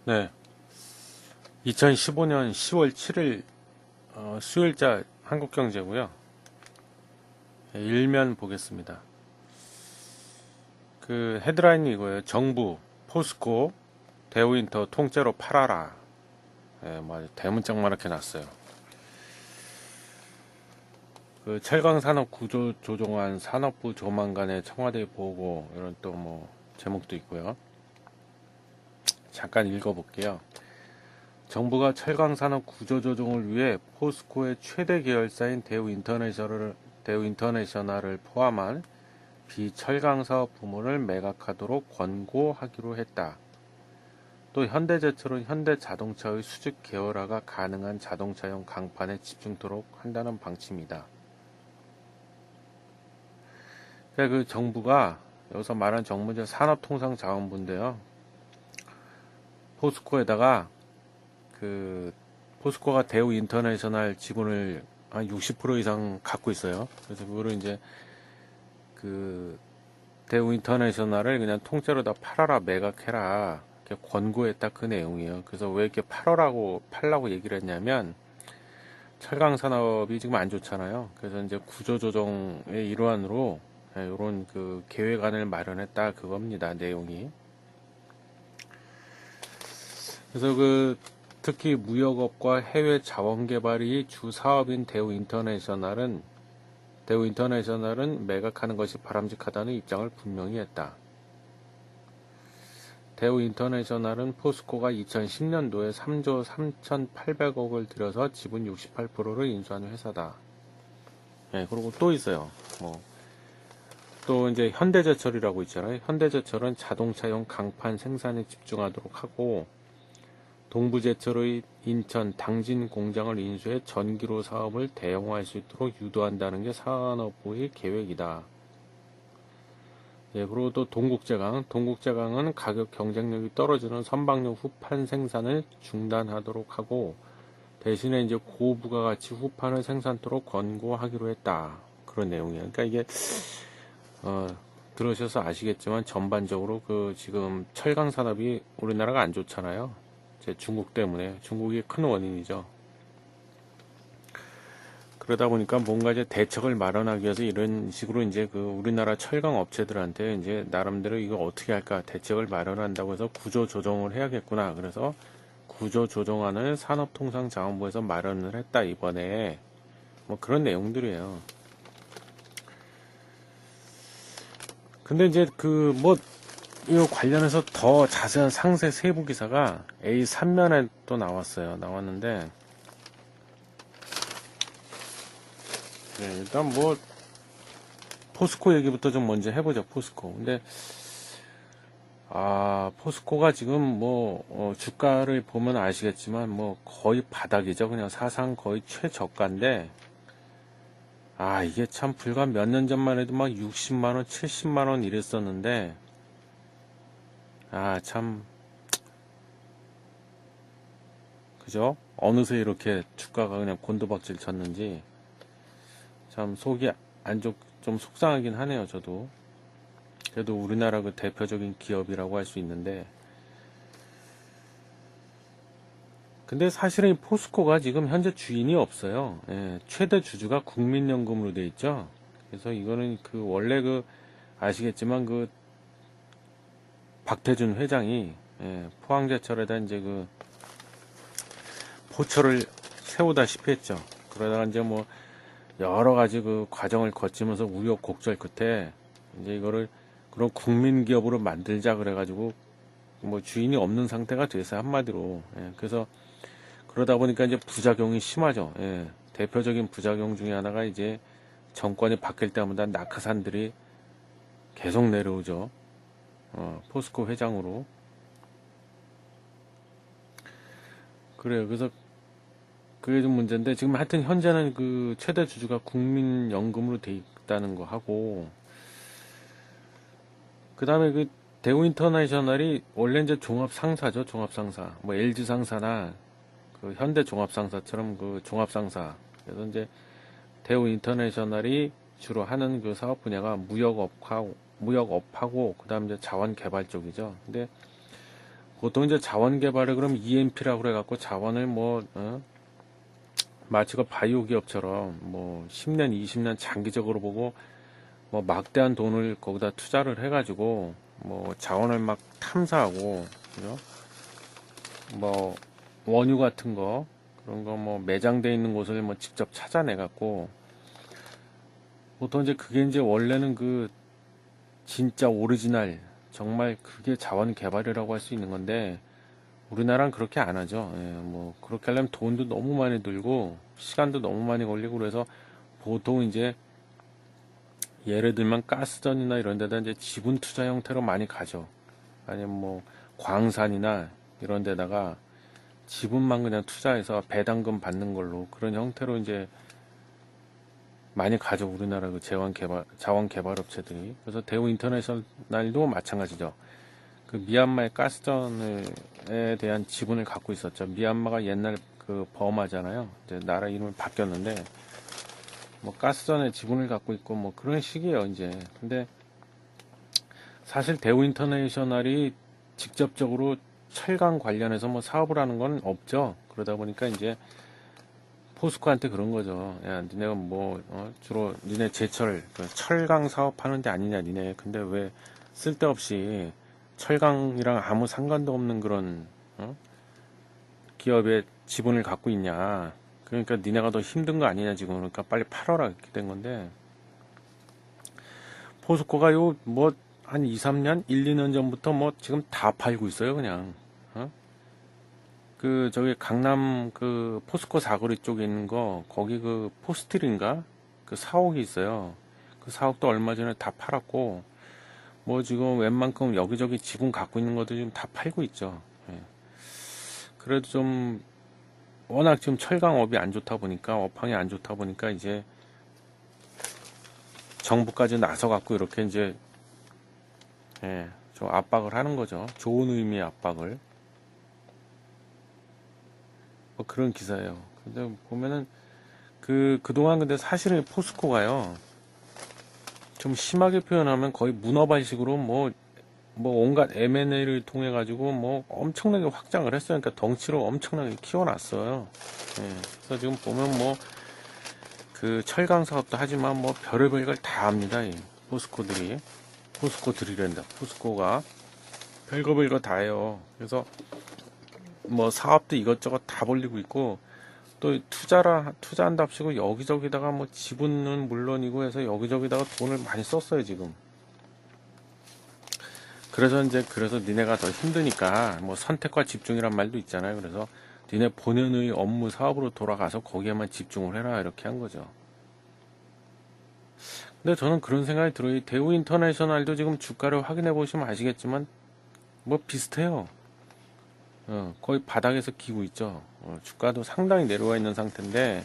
네, 2015년 10월 7일 수요일자 한국경제고요. 네, 일면 보겠습니다. 그 헤드라인이 이거예요. 정부, 포스코, 대우인터 통째로 팔아라. 네, 뭐 아주 대문짝만 이렇게 났어요. 그 철강산업 구조 조정안 산업부 조만간의 청와대 보고 이런 또 뭐 제목도 있고요. 잠깐 읽어볼게요. 정부가 철강산업 구조조정을 위해 포스코의 최대 계열사인 대우인터내셔널을 포함한 비철강사업 부문을 매각하도록 권고하기로 했다. 또 현대제철은 현대자동차의 수직 계열화가 가능한 자동차용 강판에 집중토록 한다는 방침이다. 그러니까 그 정부가 여기서 말한 정부는 산업통상자원부인데요. 포스코에다가 그 포스코가 대우 인터내셔널 지분을 한 60% 이상 갖고 있어요. 그래서 그거를 이제 그 대우 인터내셔널을 그냥 통째로 다 팔아라, 매각해라 이렇게 권고했다, 그 내용이에요. 그래서 왜 이렇게 팔라고 얘기를 했냐면 철강 산업이 지금 안 좋잖아요. 그래서 이제 구조조정의 일환으로 이런 그 계획안을 마련했다, 그겁니다, 내용이. 그래서 특히 무역업과 해외 자원개발이 주 사업인 대우 인터내셔널은 매각하는 것이 바람직하다는 입장을 분명히 했다. 대우 인터내셔널은 포스코가 2010년도에 3조 3,800억을 들여서 지분 68%를 인수한 회사다. 예, 그리고 또 있어요. 또 이제 현대제철이라고 있잖아요. 현대제철은 자동차용 강판 생산에 집중하도록 하고, 동부제철의 인천 당진 공장을 인수해 전기로 사업을 대형화할 수 있도록 유도한다는 게 산업부의 계획이다. 예, 그리고 또 동국제강은 가격 경쟁력이 떨어지는 선박용 후판 생산을 중단하도록 하고, 대신에 이제 고부가가치 후판을 생산토록 권고하기로 했다. 그런 내용이에요. 그러니까 이게 들으셔서 아시겠지만 전반적으로 지금 철강 산업이 우리나라가 안 좋잖아요. 중국 때문에. 중국이 큰 원인이죠. 그러다 보니까 뭔가 이제 대책을 마련하기 위해서 이런 식으로 이제 우리나라 철강 업체들한테 이제 나름대로 이거 어떻게 할까 대책을 마련한다고 해서 구조 조정을 해야겠구나. 그래서 구조 조정안을 산업통상자원부에서 마련을 했다, 이번에. 뭐 그런 내용들이에요. 근데 이제 이거 관련해서 더 자세한 상세 세부 기사가 A3면에 또 나왔는데, 네, 일단 포스코 얘기부터 좀 먼저 해보죠, 포스코. 근데, 포스코가 지금 주가를 보면 아시겠지만, 거의 바닥이죠. 그냥 사상 거의 최저가인데, 이게 참 불과 몇 년 전만 해도 막 60만원, 70만원 이랬었는데, 참, 그죠? 어느새 이렇게 주가가 그냥 곤두박질 쳤는지, 참 속이 좀 속상하긴 하네요, 저도. 그래도 우리나라 대표적인 기업이라고 할 수 있는데, 근데 사실은 이 포스코가 지금 현재 주인이 없어요. 예, 최대 주주가 국민연금으로 돼 있죠. 그래서 이거는 원래 아시겠지만 박태준 회장이 포항제철에다 이제 포철을 세우다시피 했죠. 그러다가 이제 여러 가지 과정을 거치면서 우여곡절 끝에 이제 이거를 그런 국민 기업으로 만들자 그래가지고 주인이 없는 상태가 됐어요, 한마디로. 그래서 그러다 보니까 이제 부작용이 심하죠. 대표적인 부작용 중에 하나가 이제 정권이 바뀔 때마다 낙하산들이 계속 내려오죠. 포스코 회장으로. 그래요. 그래서 그게 좀 문제인데, 지금 하여튼 현재는 최대 주주가 국민연금으로 돼 있다는 거 하고, 그 다음에 대우 인터내셔널이 원래 이제 종합상사죠, 종합상사. LG 상사나 현대 종합상사처럼 종합상사. 그래서 이제 대우 인터내셔널이 주로 하는 사업 분야가 무역업하고, 그 다음 이제 자원개발 쪽이죠. 근데 보통 이제 자원 개발을 그럼 EMP라고 그래갖고 자원을 뭐, 마치 그 바이오 기업처럼 뭐 10년, 20년 장기적으로 보고 뭐 막대한 돈을 거기다 투자를 해가지고 뭐 자원을 막 탐사하고, 그죠? 뭐 원유 같은 거 그런 거 뭐 매장돼 있는 곳을 뭐 직접 찾아내갖고 보통 이제 그게 이제 원래는 그 진짜 오리지널 정말 그게 자원 개발이라고 할 수 있는 건데 우리나라는 그렇게 안 하죠. 예, 뭐 그렇게 하려면 돈도 너무 많이 들고 시간도 너무 많이 걸리고 그래서 보통 이제 예를 들면 가스전이나 이런 데다 이제 지분 투자 형태로 많이 가죠. 아니면 뭐 광산이나 이런 데다가 지분만 그냥 투자해서 배당금 받는 걸로 그런 형태로 이제 많이 가죠. 우리나라 그 자원 개발 업체들이. 그래서 대우 인터내셔널도 마찬가지죠. 그 미얀마의 가스전에 대한 지분을 갖고 있었죠. 미얀마가 옛날 그 버마잖아요. 이제 나라 이름을 바뀌었는데 뭐 가스전에 지분을 갖고 있고 뭐 그런 식이에요, 이제. 근데 사실 대우 인터내셔널이 직접적으로 철강 관련해서 뭐 사업을 하는 건 없죠. 그러다 보니까 이제 포스코한테 그런 거죠. 야, 니네가 뭐 주로 니네 제철 그 철강 사업하는 데 아니냐, 니네. 근데 왜 쓸데없이 철강이랑 아무 상관도 없는 그런 기업의 지분을 갖고 있냐. 그러니까 니네가 더 힘든 거 아니냐 지금. 그러니까 빨리 팔아라 이렇게 된 건데 포스코가 요 뭐 한 2, 3년, 1, 2년 전부터 뭐 지금 다 팔고 있어요, 그냥. 그 저기 강남 그 포스코 사거리 쪽에 있는 거 거기 그 포스틸인가 그 사옥이 있어요. 그 사옥도 얼마 전에 다 팔았고 뭐 지금 웬만큼 여기저기 지분 갖고 있는 것도 지금 다 팔고 있죠. 예. 그래도 좀 워낙 지금 철강업이 안 좋다 보니까 업황이 안 좋다 보니까 이제 정부까지 나서 갖고 이렇게 이제 좀 압박을 하는 거죠. 좋은 의미의 압박을. 뭐 그런 기사예요. 근데 보면은 그동안 근데 사실은 포스코가요. 좀 심하게 표현하면 거의 문어발식으로 뭐 온갖 M&A를 통해 가지고 뭐 엄청나게 확장을 했어요. 그러니까 덩치로 엄청나게 키워놨어요. 예. 그래서 지금 보면 뭐 그 철강 사업도 하지만 뭐 별의별 걸 다 합니다. 이 포스코들이란다. 포스코가 별거 다 해요. 그래서 뭐 사업도 이것저것 다 벌리고 있고 또 투자한답시고 여기저기다가 뭐 지분은 물론이고 해서 여기저기다가 돈을 많이 썼어요 지금. 그래서 니네가 더 힘드니까 뭐 선택과 집중이란 말도 있잖아요. 그래서 니네 본연의 업무 사업으로 돌아가서 거기에만 집중을 해라 이렇게 한 거죠. 근데 저는 그런 생각이 들어요. 이 대우 인터내셔널도 지금 주가를 확인해 보시면 아시겠지만 뭐 비슷해요. 거의 바닥에서 기고 있죠. 주가도 상당히 내려와 있는 상태인데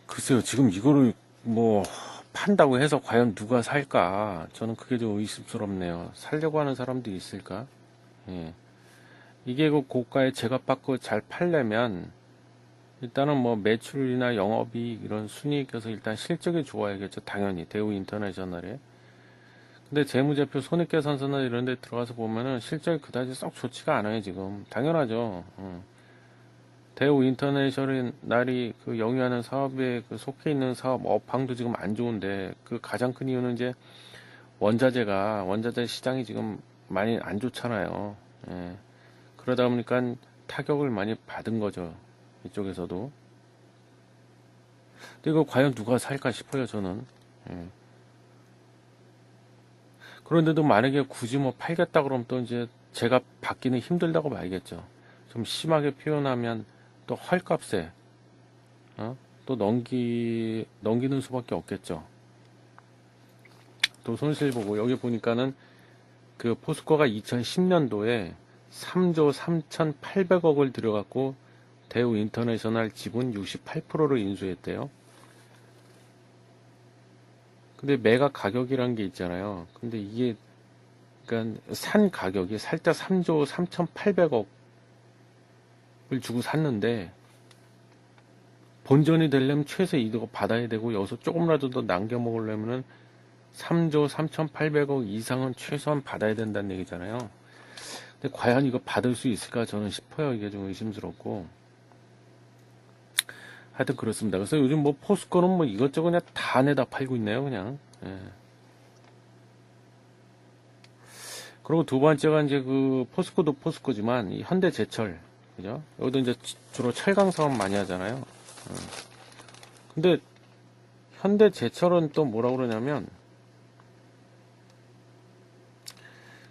글쎄요, 지금 이거를 뭐 판다고 해서 과연 누가 살까? 저는 그게 좀 의심스럽네요. 살려고 하는 사람도 있을까? 예. 이게 그 고가에 제값받고 잘 팔려면 일단은 뭐 매출이나 영업이 이런 순이익에서 일단 실적이 좋아야겠죠. 당연히 대우 인터내셔널에. 근데 재무제표 손익계산서나 이런 데 들어가서 보면은 실적이 그다지 썩 좋지가 않아요, 지금. 당연하죠. 대우 인터내셔널이 그 영위하는 사업에 그 속해 있는 사업 업황도 지금 안 좋은데 그 가장 큰 이유는 이제 원자재 시장이 지금 많이 안 좋잖아요. 예. 그러다 보니까 타격을 많이 받은 거죠. 이쪽에서도. 근데 이거 과연 누가 살까 싶어요, 저는. 예. 그런데도 만약에 굳이 뭐 팔겠다 그러면 또 이제 제가 받기는 힘들다고 봐야겠죠. 좀 심하게 표현하면 또 헐값에 또 넘기는 수밖에 없겠죠. 또 손실 보고 여기 보니까는 그 포스코가 2010년도에 3조 3,800억을 들여갖고 대우 인터내셔널 지분 68%를 인수했대요. 근데 매각 가격이란 게 있잖아요. 근데 이게 그러니까 산 가격이 살 때 3조 3,800억을 주고 샀는데 본전이 되려면 최소 이득을 받아야 되고 여기서 조금이라도 더 남겨 먹으려면은 3조 3,800억 이상은 최소한 받아야 된다는 얘기잖아요. 근데 과연 이거 받을 수 있을까 저는 싶어요. 이게 좀 의심스럽고. 하여튼 그렇습니다. 그래서 요즘 뭐 포스코는 뭐 이것저것 그냥 다 내다 팔고 있네요, 그냥. 예. 그리고 두 번째가 이제 그 포스코도 포스코지만 이 현대제철, 그죠? 여기도 이제 주로 철강 사업 많이 하잖아요. 근데 현대제철은 또 뭐라 그러냐면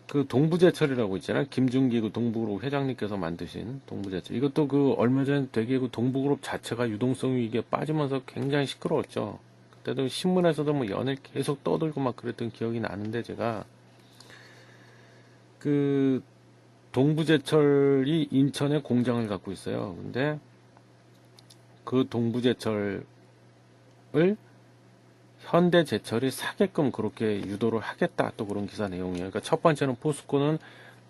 그 동부제철이라고 있잖아요. 김준기 그 동부그룹 회장님께서 만드신 동부제철. 이것도 그 얼마 전 되게 그 동부그룹 자체가 유동성 위기에 빠지면서 굉장히 시끄러웠죠. 그때도 신문에서도 뭐 연일 계속 떠들고 막 그랬던 기억이 나는데 제가 그 동부제철이 인천에 공장을 갖고 있어요. 근데 그 동부제철을 현대제철이 사게끔 그렇게 유도를 하겠다. 또 그런 기사 내용이에요. 그러니까 첫 번째는 포스코는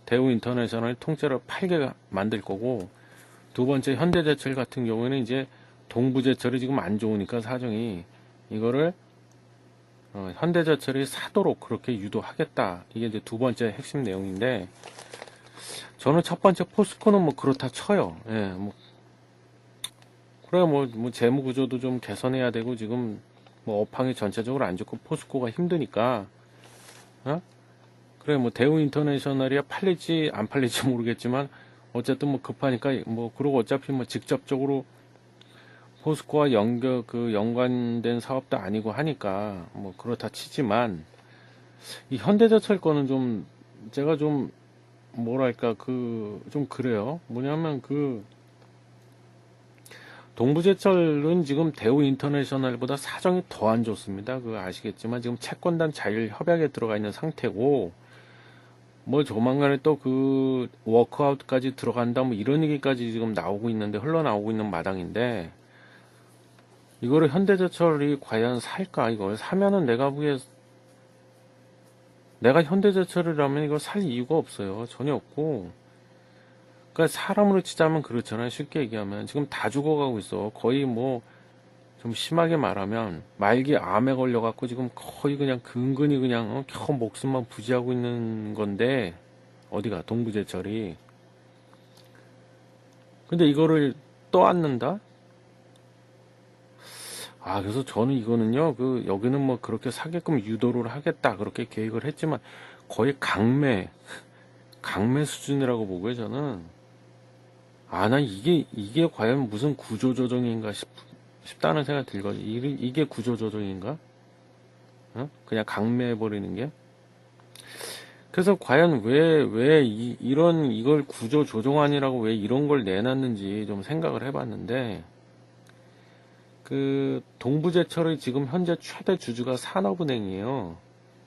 대우인터내셔널 통째로 팔게 만들 거고, 두 번째 현대제철 같은 경우에는 이제 동부제철이 지금 안 좋으니까 사정이 이거를 현대제철이 사도록 그렇게 유도하겠다. 이게 이제 두 번째 핵심 내용인데, 저는 첫 번째 포스코는 뭐 그렇다 쳐요. 예, 뭐 그래 뭐 재무 구조도 좀 개선해야 되고 지금 뭐 업황이 전체적으로 안 좋고 포스코가 힘드니까 어? 그래 뭐 대우 인터내셔널이야 팔릴지 안 팔릴지 모르겠지만 어쨌든 뭐 급하니까 뭐 그러고 어차피 뭐 직접적으로 포스코와 연관된 사업도 아니고 하니까 뭐 그렇다 치지만 이 현대제철 거는 좀 제가 좀 뭐랄까 좀 그래요. 뭐냐면 동부제철은 지금 대우 인터내셔널보다 사정이 더 안 좋습니다. 그거 아시겠지만 지금 채권단 자율 협약에 들어가 있는 상태고 뭐 조만간에 또 그 워크아웃까지 들어간다 뭐 이런 얘기까지 지금 나오고 있는데 흘러나오고 있는 마당인데 이거를 현대제철이 과연 살까? 이걸 사면은 내가 보기에 내가 현대제철이라면 이걸 살 이유가 없어요. 전혀 없고 그러니까 사람으로 치자면 그렇잖아요. 쉽게 얘기하면 지금 다 죽어가고 있어. 거의 뭐 좀 심하게 말하면 말기 암에 걸려갖고 지금 거의 그냥 근근히 그냥 겨우 목숨만 부지하고 있는 건데 어디가 동부제철이. 근데 이거를 떠안는다? 아 그래서 저는 이거는요 여기는 뭐 그렇게 사게끔 유도를 하겠다 그렇게 계획을 했지만 거의 강매 수준이라고 보고요 저는. 아 나 이게 과연 무슨 구조조정인가 싶다는 생각이 들거든요. 이게 구조조정인가? 그냥 강매해버리는 게? 그래서 과연 왜 이걸 구조조정안이라고 왜 이런 걸 내놨는지 좀 생각을 해봤는데, 그, 동부제철의 지금 현재 최대 주주가 산업은행이에요.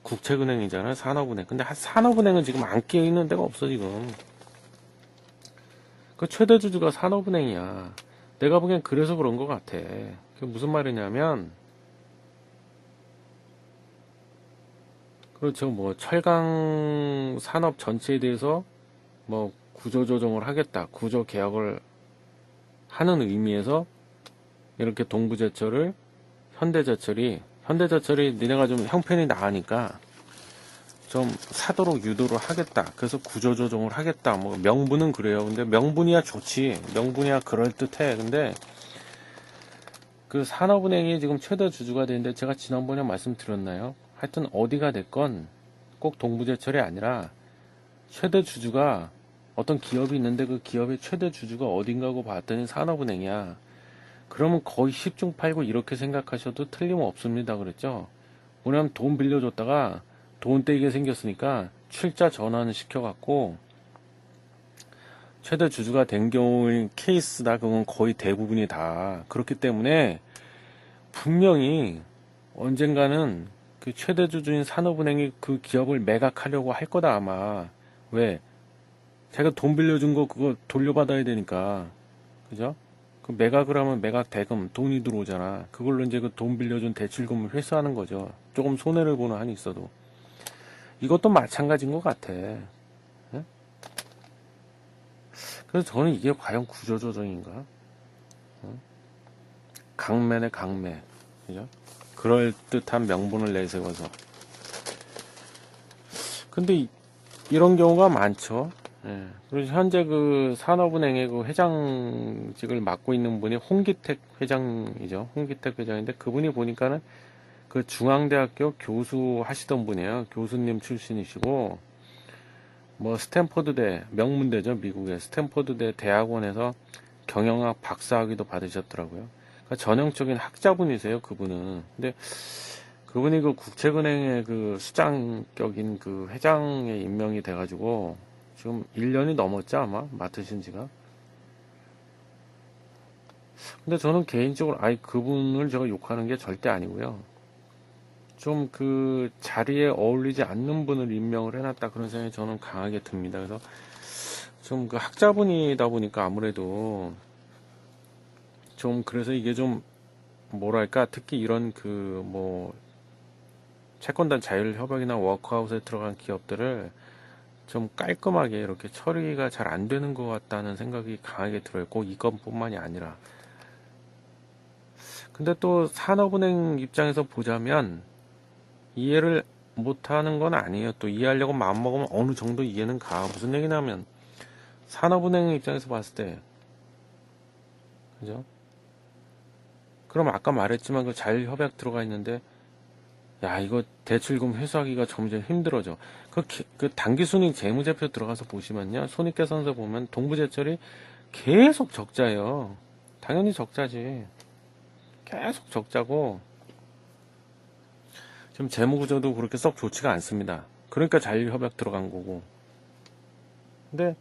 국책은행이잖아요, 산업은행. 근데 산업은행은 지금 안 끼어있는 데가 없어, 지금. 그 최대 주주가 산업은행이야. 내가 보기엔 그래서 그런 것 같아. 그게 무슨 말이냐면, 그렇죠. 뭐, 철강 산업 전체에 대해서 뭐, 구조조정을 하겠다. 구조 개혁을 하는 의미에서 이렇게 동부제철을 현대제철이 니네가 좀 형편이 나으니까 좀 사도록 유도를 하겠다. 그래서 구조조정을 하겠다. 뭐, 명분은 그래요. 근데 명분이야 좋지. 명분이야 그럴듯해. 근데 그 산업은행이 지금 최대 주주가 되는데 제가 지난번에 말씀드렸나요? 하여튼 어디가 됐건 꼭 동부제철이 아니라 최대 주주가 어떤 기업이 있는데 그 기업의 최대 주주가 어딘가고 봤더니 산업은행이야. 그러면 거의 10중 8구 이렇게 생각하셔도 틀림없습니다. 그랬죠? 뭐냐면 돈 빌려줬다가 돈 떼이게 생겼으니까 출자 전환을 시켜갖고 최대 주주가 된 경우의 케이스다. 그건 거의 대부분이 다. 그렇기 때문에 분명히 언젠가는 그 최대 주주인 산업은행이 그 기업을 매각하려고 할 거다 아마. 왜? 자기가 돈 빌려준 거 그거 돌려받아야 되니까. 그죠? 그 매각을 하면 매각 대금 돈이 들어오잖아. 그걸로 이제 그 돈 빌려준 대출금을 회수하는 거죠. 조금 손해를 보는 한이 있어도. 이것도 마찬가지인 것 같아. 예? 그래서 저는 이게 과연 구조조정인가? 강매네 강매. 그죠? 그럴듯한 명분을 내세워서. 근데 이런 경우가 많죠. 예. 그리고 현재 그 산업은행의 그 회장직을 맡고 있는 분이 홍기택 회장이죠. 홍기택 회장인데 그분이 보니까는 그 중앙대학교 교수 하시던 분이에요. 교수님 출신이시고 뭐 스탠퍼드대 명문대죠. 미국의 스탠퍼드대 대학원에서 경영학 박사학위도 받으셨더라고요. 그러니까 전형적인 학자분이세요. 그분은. 근데 그분이 그 국책은행의 그 수장격인 그 회장에 임명이 돼가지고 지금 1년이 넘었죠, 아마 맡으신 지가. 근데 저는 개인적으로 아예 그분을 제가 욕하는 게 절대 아니고요. 좀 그 자리에 어울리지 않는 분을 임명을 해놨다 그런 생각이 저는 강하게 듭니다. 그래서 좀 그 학자분이다 보니까 아무래도 좀 그래서 이게 좀 뭐랄까 특히 이런 그 뭐 채권단 자율협약이나 워크아웃에 들어간 기업들을 좀 깔끔하게 이렇게 처리가 잘 안 되는 것 같다는 생각이 강하게 들어요. 꼭 이건뿐만이 아니라. 근데 또 산업은행 입장에서 보자면 이해를 못하는 건 아니에요. 또 이해하려고 마음먹으면 어느 정도 이해는 가. 무슨 얘기냐면 산업은행 입장에서 봤을 때 그죠? 그럼 아까 말했지만 그 자율협약 들어가 있는데 야 이거 대출금 회수하기가 점점 힘들어져. 그 단기순이익 재무제표 들어가서 보시면요. 손익계산서 보면 동부제철이 계속 적자예요. 당연히 적자지. 계속 적자고 지금 재무구조도 그렇게 썩 좋지가 않습니다. 그러니까 자율협약 들어간 거고. 근데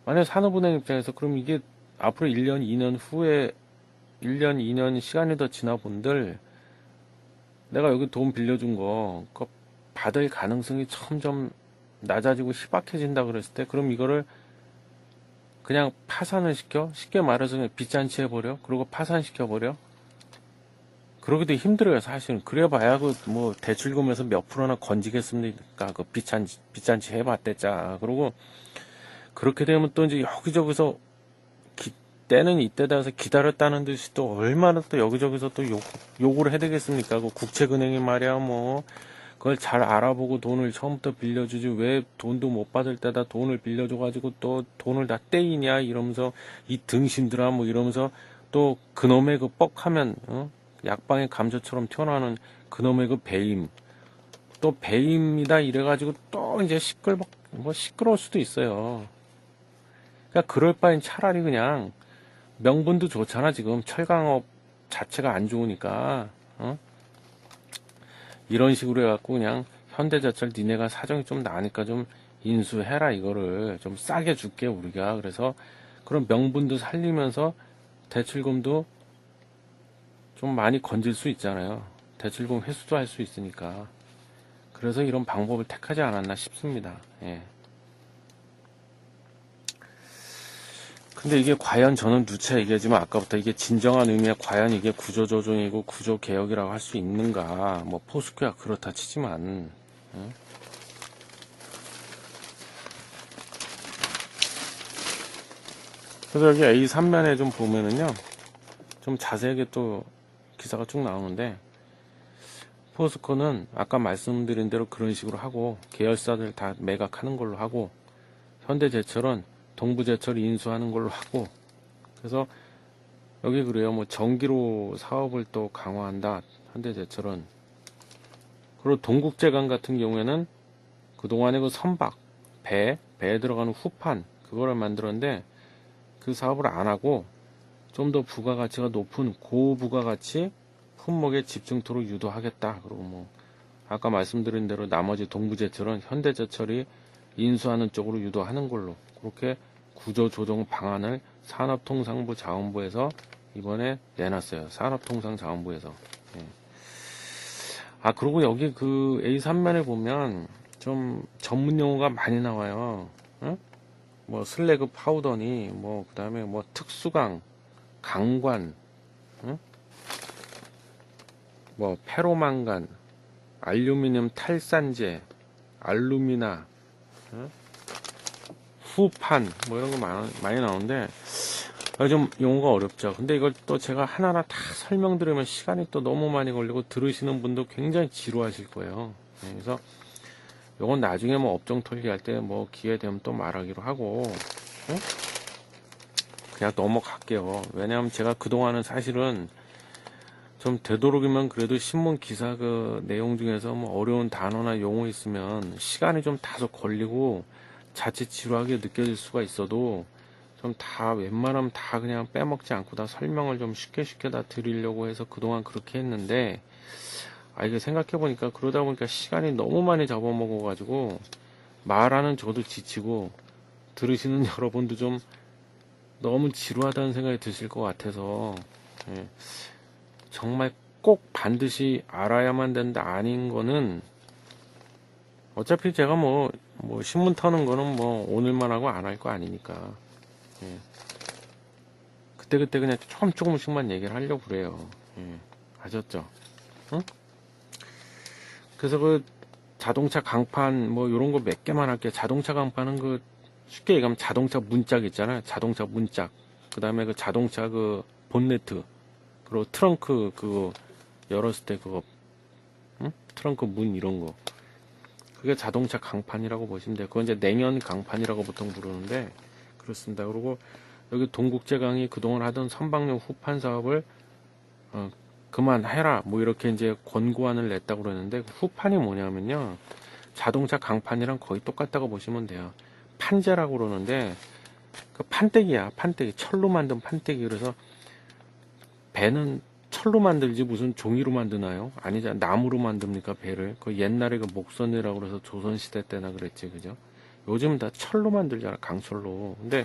만약 산업은행 입장에서 그럼 이게 앞으로 1년, 2년 후에 1년, 2년 시간이 더 지나 본들 내가 여기 돈 빌려준 거 그거 받을 가능성이 점점 낮아지고 희박해진다 그랬을 때 그럼 이거를 그냥 파산을 시켜? 쉽게 말해서 그냥 빚잔치 해버려? 그리고 파산시켜버려? 그러기도 힘들어요, 사실은. 그래봐야 그 뭐 대출금에서 몇 프로나 건지겠습니까? 그 빚잔치 해봤댔자. 그리고 그렇게 되면 또 이제 여기저기서 때는 이때다 해서 기다렸다는 듯이 또 얼마나 또 여기저기서 또 요구를 해야 되겠습니까? 그 국책은행이 말이야 뭐 그걸 잘 알아보고 돈을 처음부터 빌려주지 왜 돈도 못 받을 때다 돈을 빌려줘가지고 또 돈을 다 떼이냐 이러면서 이 등신들아 뭐 이러면서 또 그놈의 그 뻑하면 약방의 감자처럼 튀어나오는 그놈의 그 배임 또 배임이다 이래가지고 또 이제 시끄러울 수도 있어요. 그러니까 그럴 바엔 차라리 그냥 명분도 좋잖아 지금 철강업 자체가 안 좋으니까 이런 식으로 해갖고 그냥 현대제철 니네가 사정이 좀 나니까 좀 인수해라 이거를 좀 싸게 줄게 우리가 그래서 그런 명분도 살리면서 대출금도 좀 많이 건질 수 있잖아요. 대출금 회수도 할 수 있으니까 그래서 이런 방법을 택하지 않았나 싶습니다. 예. 근데 이게 과연 저는 누차 얘기하지만 아까부터 이게 진정한 의미의 과연 이게 구조조정이고 구조개혁이라고 할 수 있는가 뭐 포스코야 그렇다 치지만 그래서 여기 A3면에 좀 보면은요 좀 자세하게 또 기사가 쭉 나오는데 포스코는 아까 말씀드린 대로 그런 식으로 하고 계열사들 다 매각하는 걸로 하고 현대제철은 동부제철이 인수하는 걸로 하고 그래서 여기 그래요. 뭐 전기로 사업을 또 강화한다. 현대제철은. 그리고 동국제강 같은 경우에는 그동안에 그 선박, 배에 들어가는 후판 그거를 만들었는데 그 사업을 안 하고 좀 더 부가가치가 높은 고부가가치 품목에 집중토록 유도하겠다. 그리고 뭐 아까 말씀드린 대로 나머지 동부제철은 현대제철이 인수하는 쪽으로 유도하는 걸로 그렇게 구조조정 방안을 산업통상부 자원부에서 이번에 내놨어요. 산업통상자원부에서. 예. 아 그리고 여기 그 A3면에 보면 좀 전문 용어가 많이 나와요. 응? 뭐 슬래그 파우더니 뭐 그다음에 뭐 특수강, 강관, 응? 뭐 페로망간, 알루미늄 탈산제, 알루미나, 응? 후판 뭐 이런 거 많이 나오는데 좀 용어가 어렵죠. 근데 이걸 또 제가 하나하나 다 설명드리면 시간이 또 너무 많이 걸리고 들으시는 분도 굉장히 지루하실 거예요. 그래서 요건 나중에 뭐 업종 털기할 때 뭐 기회 되면 또 말하기로 하고, 응? 그냥 넘어갈게요. 왜냐하면 제가 그동안은 사실은 좀 되도록이면 그래도 신문 기사 그 내용 중에서 뭐 어려운 단어나 용어 있으면 시간이 좀 다소 걸리고 자칫 지루하게 느껴질 수가 있어도 좀 다 웬만하면 다 그냥 빼먹지 않고 다 설명을 좀 쉽게 쉽게 다 드리려고 해서 그동안 그렇게 했는데, 이게 생각해보니까 그러다 보니까 시간이 너무 많이 잡아먹어가지고 말하는 저도 지치고 들으시는 여러분도 좀 너무 지루하다는 생각이 드실 것 같아서, 예, 정말 꼭 반드시 알아야만 된다 아닌 거는 어차피 제가 뭐 신문 터는 거는 뭐 오늘만 하고 안 할 거 아니니까, 예, 그때그때 그냥 조금씩만 얘기를 하려고 그래요. 예, 아셨죠? 응? 그래서 그 자동차 강판 뭐 요런 거 몇 개만 할게요. 자동차 강판은 그 쉽게 얘기하면 자동차 문짝 있잖아요. 자동차 문짝. 그 다음에 그 자동차 그 본네트. 그리고 트렁크 그거 열었을 때 그거, 응? 트렁크 문 이런 거. 그게 자동차 강판이라고 보시면 돼요. 그건 이제 냉연 강판이라고 보통 부르는데 그렇습니다. 그리고 여기 동국제강이 그동안 하던 선박용 후판 사업을 그만해라 뭐 이렇게 이제 권고안을 냈다고 그러는데, 그 후판이 뭐냐면요, 자동차 강판이랑 거의 똑같다고 보시면 돼요. 판재라고 그러는데 그 판때기야. 판때기, 철로 만든 판때기. 그래서 배는 철로 만들지 무슨 종이로 만드나요? 아니잖아. 나무로 만듭니까 배를? 그 옛날에 그 목선이라고 그래서 조선시대 때나 그랬지, 그죠? 요즘 다 철로 만들잖아, 강철로. 근데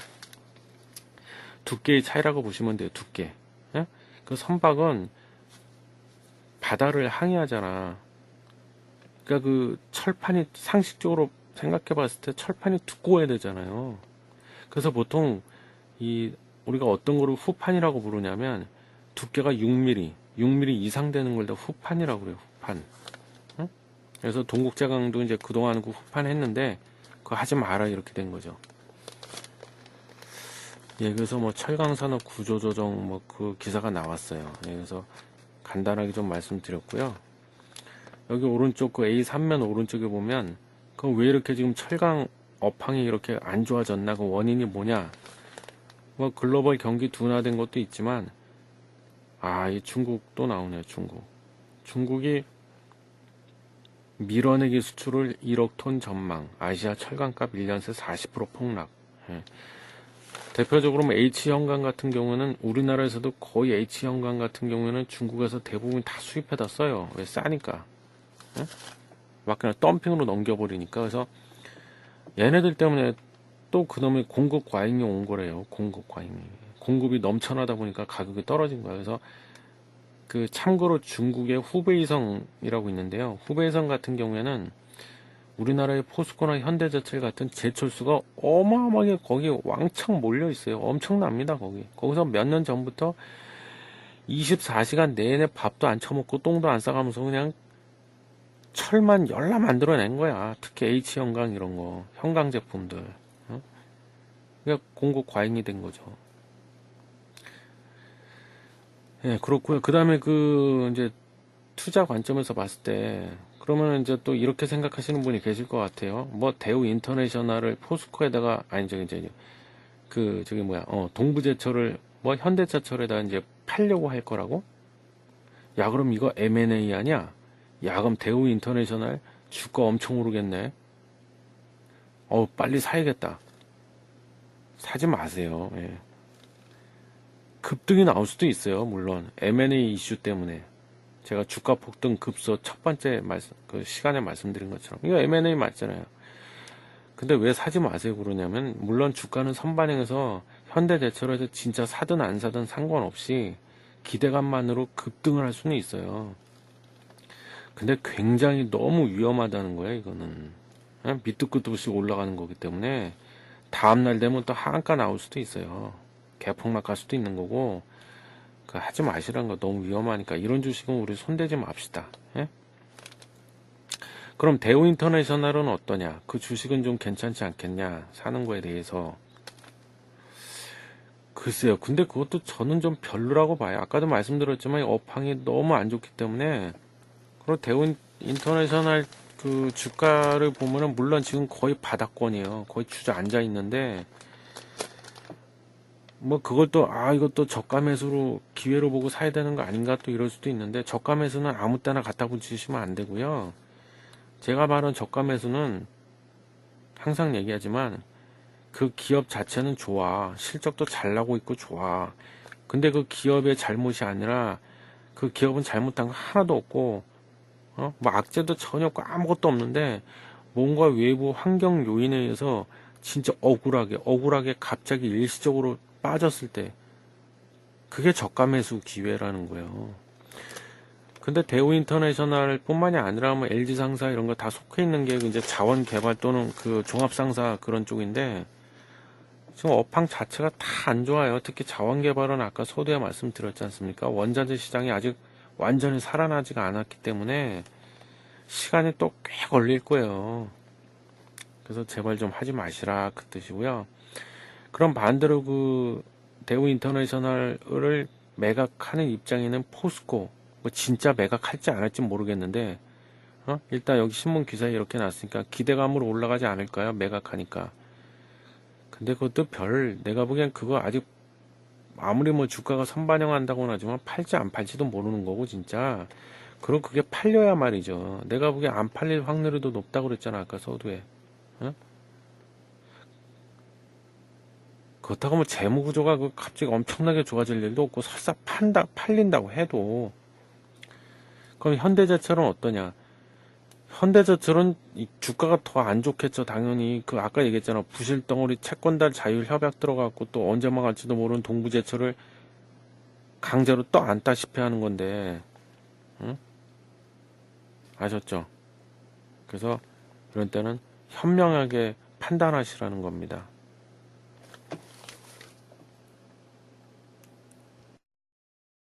두께의 차이라고 보시면 돼요. 두께. 예? 그 선박은 바다를 항해하잖아. 그러니까 그 철판이 상식적으로 생각해 봤을 때 철판이 두꺼워야 되잖아요. 그래서 보통 이 우리가 어떤 거를 후판이라고 부르냐면 두께가 6mm 이상 되는 걸 다 후판이라고 그래요. 후판. 응? 그래서 동국제강도 이제 그동안 그 후판 했는데 그거 하지 마라 이렇게 된 거죠. 예, 그래서 뭐 철강산업 구조조정 뭐 그 기사가 나왔어요. 예, 그래서 간단하게 좀 말씀드렸고요. 여기 오른쪽 그 A3면 오른쪽에 보면 그 왜 이렇게 지금 철강 업황이 이렇게 안 좋아졌나, 그 원인이 뭐냐. 뭐 글로벌 경기 둔화된 것도 있지만, 이 중국도 나오네요. 중국이 밀어내기 수출을 1억 톤 전망, 아시아 철강값 1년 새 40% 폭락. 예. 대표적으로 뭐 H형강 같은 경우는 우리나라에서도 거의 H형강 같은 경우에는 중국에서 대부분 다 수입해다 써요. 왜? 싸니까. 예? 막 그냥 덤핑으로 넘겨버리니까. 그래서 얘네들 때문에 또 그놈의 공급 과잉이 온 거래요. 공급 과잉이. 공급이 넘쳐나다 보니까 가격이 떨어진 거예요. 그래서 그 참고로 중국의 후베이성이라고 있는데요. 후베이성 같은 경우에는 우리나라의 포스코나 현대제철 같은 제철수가 어마어마하게 거기 왕창 몰려 있어요. 엄청납니다, 거기. 거기서 몇 년 전부터 24시간 내내 밥도 안 처먹고 똥도 안 싸가면서 그냥 철만 열나 만들어낸 거야. 특히 H형강 이런 거, 형강 제품들. 어? 그러니까 공급 과잉이 된 거죠. 예, 그렇고요. 그 다음에 그 이제 투자 관점에서 봤을 때 그러면 이제 또 이렇게 생각하시는 분이 계실 것 같아요. 뭐 대우 인터내셔널을 포스코에다가, 아니 저기 이제 그 저기 뭐야, 동부제철을 뭐 현대차철에다 이제 팔려고 할 거라고? 야, 그럼 이거 M&A 아니야? 야, 그럼 대우 인터내셔널 주가 엄청 오르겠네. 빨리 사야겠다. 사지 마세요. 예. 급등이 나올 수도 있어요. 물론 M&A 이슈 때문에. 제가 주가 폭등 급소 첫 번째 그 시간에 말씀드린 것처럼 이거 M&A 맞잖아요. 근데 왜 사지 마세요 그러냐면, 물론 주가는 선반영해서 현대제철에서 진짜 사든 안 사든 상관없이 기대감만으로 급등을 할 수는 있어요. 근데 굉장히 너무 위험하다는 거예요. 이거는 밑도 끝도 없이 올라가는 거기 때문에 다음날 되면 또 하한가 나올 수도 있어요. 개폭락 갈 수도 있는 거고, 하지 마시라는 거. 너무 위험하니까. 이런 주식은 우리 손대지 맙시다. 예? 그럼 대우 인터내셔널은 어떠냐? 그 주식은 좀 괜찮지 않겠냐? 사는 거에 대해서. 글쎄요. 근데 그것도 저는 좀 별로라고 봐요. 아까도 말씀드렸지만 업황이 너무 안 좋기 때문에. 그리고 대우 인터내셔널 그 주가를 보면은 물론 지금 거의 바닥권이에요. 거의 주저앉아 있는데 뭐 그걸 또 이것도 저가 매수로 기회로 보고 사야 되는 거 아닌가 또 이럴 수도 있는데, 저가 매수는 아무 때나 갖다 붙이시면 안 되고요. 제가 말한 저가 매수는 항상 얘기하지만 그 기업 자체는 좋아. 실적도 잘 나고 있고 좋아. 근데 그 기업의 잘못이 아니라 그 기업은 잘못한 거 하나도 없고, 뭐 악재도 전혀 없고 아무것도 없는데 뭔가 외부 환경 요인에 의해서 진짜 억울하게 갑자기 일시적으로 빠졌을 때, 그게 저가 매수 기회라는 거예요. 근데 대우 인터내셔널 뿐만이 아니라 뭐 LG 상사 이런 거 다 속해 있는 게 이제 자원 개발 또는 그 종합 상사 그런 쪽인데, 지금 업황 자체가 다 안 좋아요. 특히 자원 개발은 아까 서두에 말씀드렸지 않습니까? 원자재 시장이 아직 완전히 살아나지가 않았기 때문에 시간이 또 꽤 걸릴 거예요. 그래서 제발 좀 하지 마시라 그 뜻이고요. 그럼 반대로 그 대우 인터내셔널을 매각하는 입장에는 포스코, 뭐 진짜 매각할지 안 할지 모르겠는데, 일단 여기 신문 기사에 이렇게 났으니까 기대감으로 올라가지 않을까요? 매각하니까. 근데 그것도 내가 보기엔 그거 아직 아무리 뭐 주가가 선반영한다고는 하지만 팔지 안 팔지도 모르는 거고 진짜. 그럼 그게 팔려야 말이죠. 내가 보기엔 안 팔릴 확률이 더 높다고 그랬잖아 아까 서두에. 어? 그렇다고 뭐 재무 구조가 갑자기 엄청나게 좋아질 일도 없고, 설사 팔린다고 해도, 그럼 현대제철은 어떠냐? 현대제철은 이 주가가 더 안 좋겠죠, 당연히. 그 아까 얘기했잖아. 부실덩어리 채권달 자율 협약 들어갔고 또 언제 망할지도 모르는 동부제철을 강제로 떠안다시피 하는 건데, 응? 아셨죠? 그래서 이런 때는 현명하게 판단하시라는 겁니다.